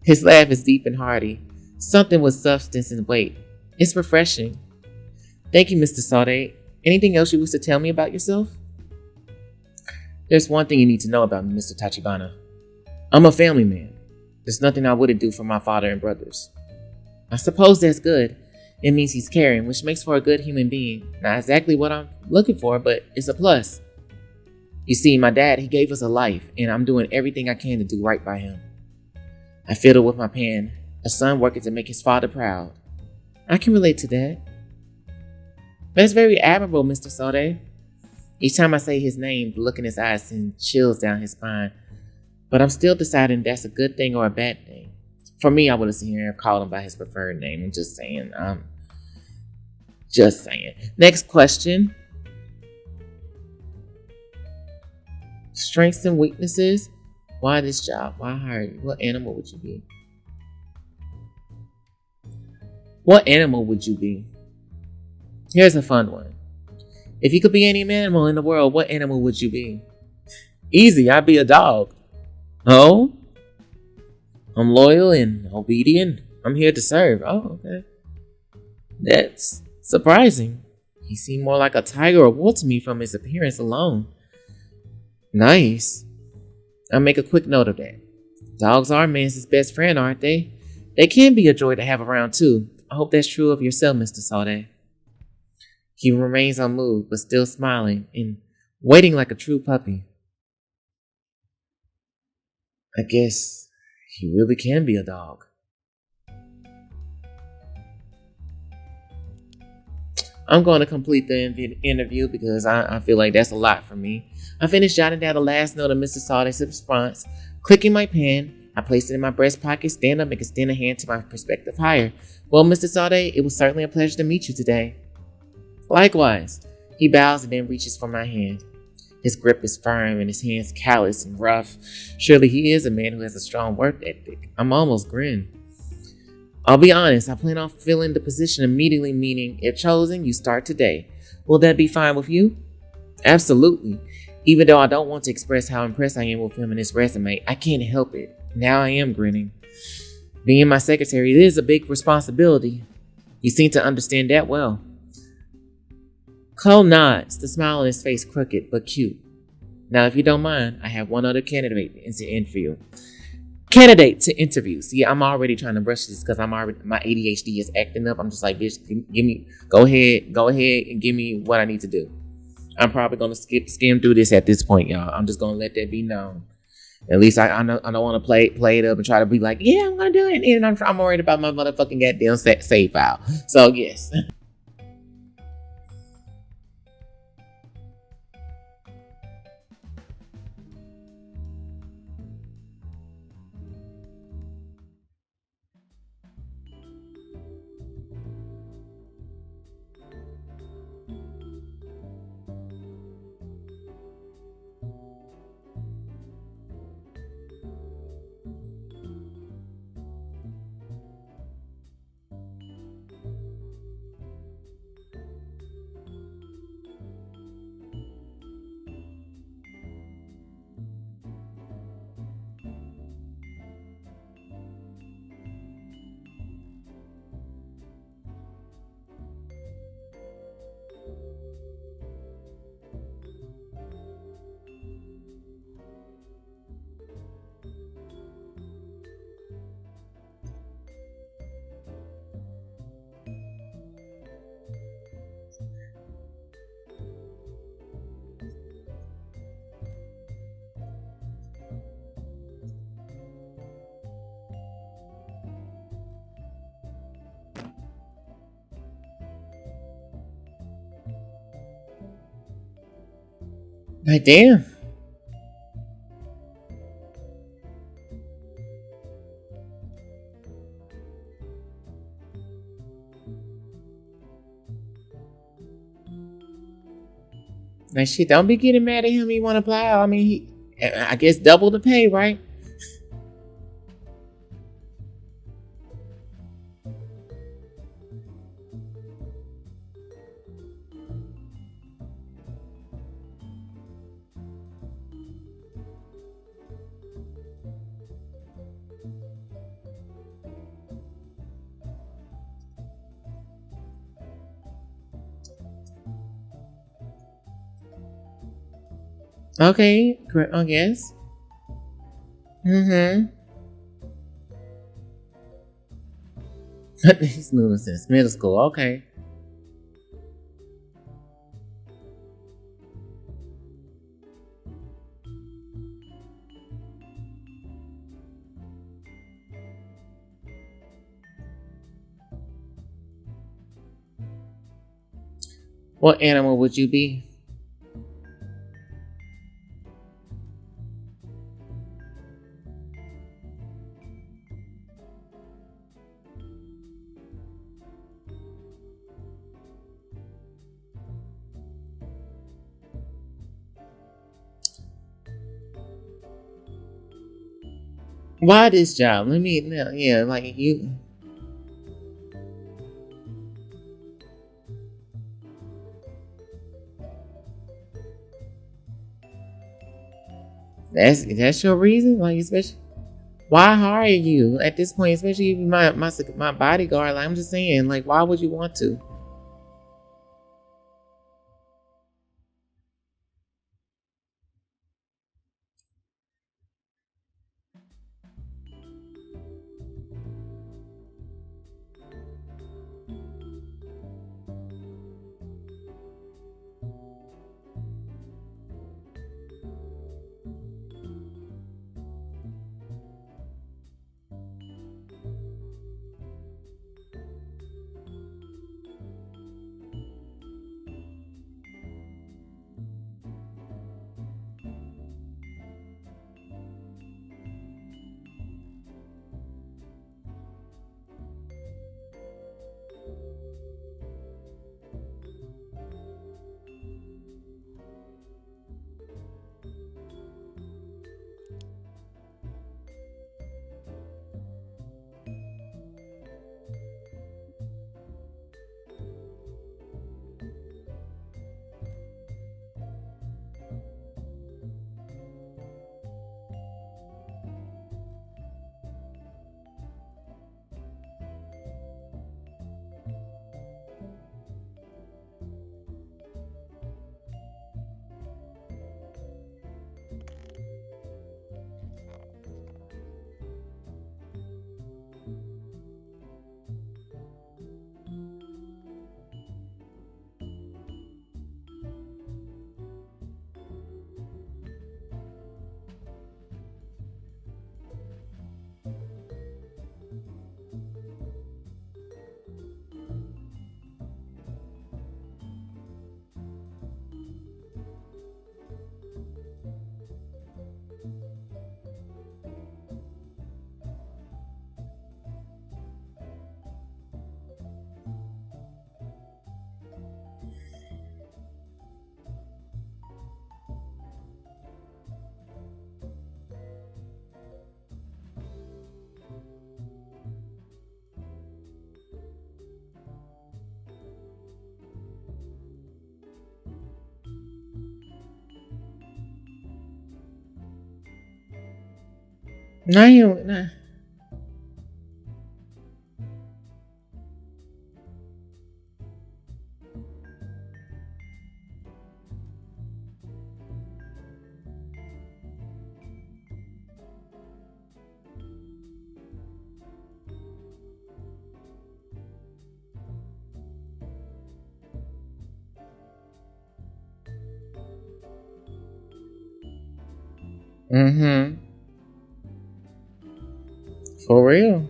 His laugh is deep and hearty. Something with substance and weight. It's refreshing. Thank you, Mr. Sode. Anything else you wish to tell me about yourself? There's one thing you need to know about me, Mr. Tachibana. I'm a family man. There's nothing I wouldn't do for my father and brothers. I suppose that's good. It means he's caring, which makes for a good human being. Not exactly what I'm looking for, but it's a plus. You see, my dad, he gave us a life, and I'm doing everything I can to do right by him. I fiddle with my pen, a son working to make his father proud. I can relate to that. That's very admirable, Mr. Sode. Each time I say his name, the look in his eyes sends chills down his spine. But I'm still deciding that's a good thing or a bad thing. For me, I would have seen here and called him by his preferred name. I'm just saying. Just saying. Next question. Strengths and weaknesses. Why this job? Why hire you? What animal would you be? What animal would you be? Here's a fun one. If you could be any animal in the world, what animal would you be? Easy, I'd be a dog. Oh? I'm loyal and obedient. I'm here to serve. Oh, okay. That's surprising. He seemed more like a tiger or wolf to me from his appearance alone. Nice. I'll make a quick note of that. Dogs are man's best friend, aren't they? They can be a joy to have around too. I hope that's true of yourself, Mr. Sade. He remains unmoved, but still smiling and waiting like a true puppy. I guess he really can be a dog. I'm going to complete the interview because I feel like that's a lot for me. I finished jotting down the last note of Mr. Sade's response. Clicking my pen, I placed it in my breast pocket, stand up, and extend a hand to my prospective hire. Well, Mr. Sade, it was certainly a pleasure to meet you today. Likewise. He bows and then reaches for my hand. His grip is firm and his hands callous and rough. Surely he is a man who has a strong work ethic. I'm almost grinned. I'll be honest, I plan on filling the position immediately, meaning, if chosen, you start today. Will that be fine with you? Absolutely. Even though I don't want to express how impressed I am with him and his resume, I can't help it. Now I am grinning. Being my secretary, it is a big responsibility. You seem to understand that well. Cole nods, the smile on his face crooked but cute. Now, if you don't mind, I have one other candidate to interview. See, I'm already trying to brush this because my ADHD is acting up. I'm just like, bitch, go ahead and give me what I need to do. I'm probably gonna skim through this at this point, y'all. I'm just gonna let that be known. At least I don't want to play it up and try to be like, yeah, I'm gonna do it, and I'm worried about my motherfucking goddamn save file. So yes. Like, damn. Like, shit, don't be getting mad at him. He want to plow. I mean, I guess double the pay, right? Okay, I guess. Mm-hmm. He's known since middle school. Okay. What animal would you be? Why this job? Let me know. Yeah, like you. That's your reason, like especially. Why hire you at this point, especially if you're my bodyguard? Like I'm just saying, like why would you want to? No, you nah. Mm-hmm. For real.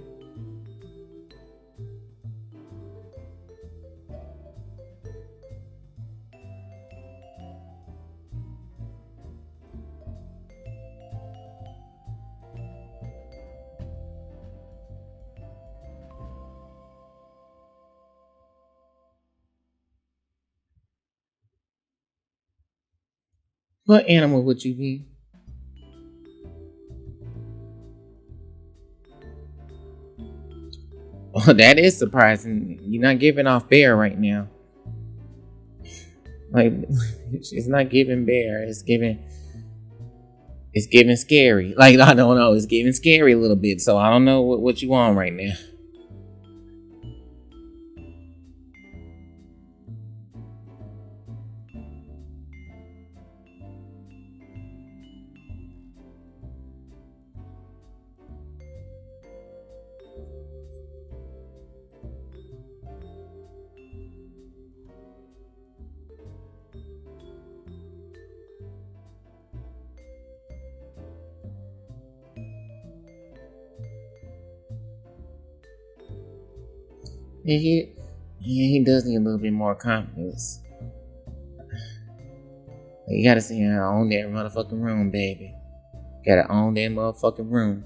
What animal would you be? Oh, that is surprising. You're not giving off bear right now. Like it's not giving bear. It's giving scary. Like I don't know. It's giving scary a little bit. So I don't know what you want right now. Yeah, he does need a little bit more confidence. You gotta see her own that motherfucking room, baby. Gotta own that motherfucking room.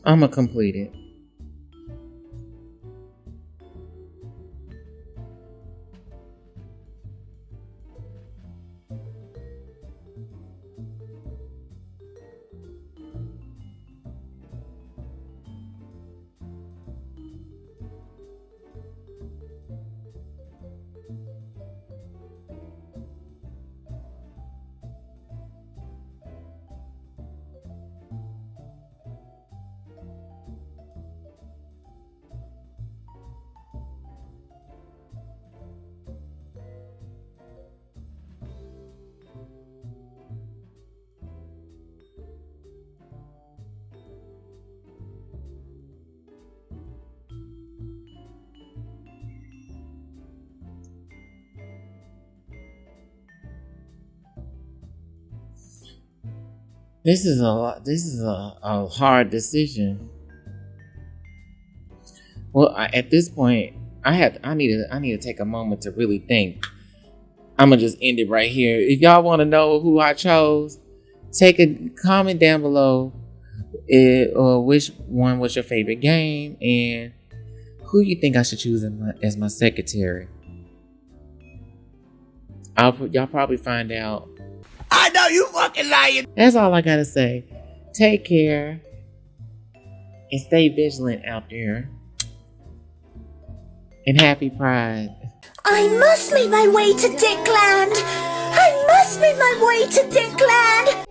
I'm going to complete it. This is a hard decision. Well, at this point, I need to take a moment to really think. I'm gonna just end it right here. If y'all want to know who I chose, take a comment down below, or which one was your favorite game, and who you think I should choose as my secretary. Y'all probably find out. I know you fucking lying. That's all I gotta say. Take care and stay vigilant out there. And happy Pride. I must make my way to Dickland. I must make my way to Dickland.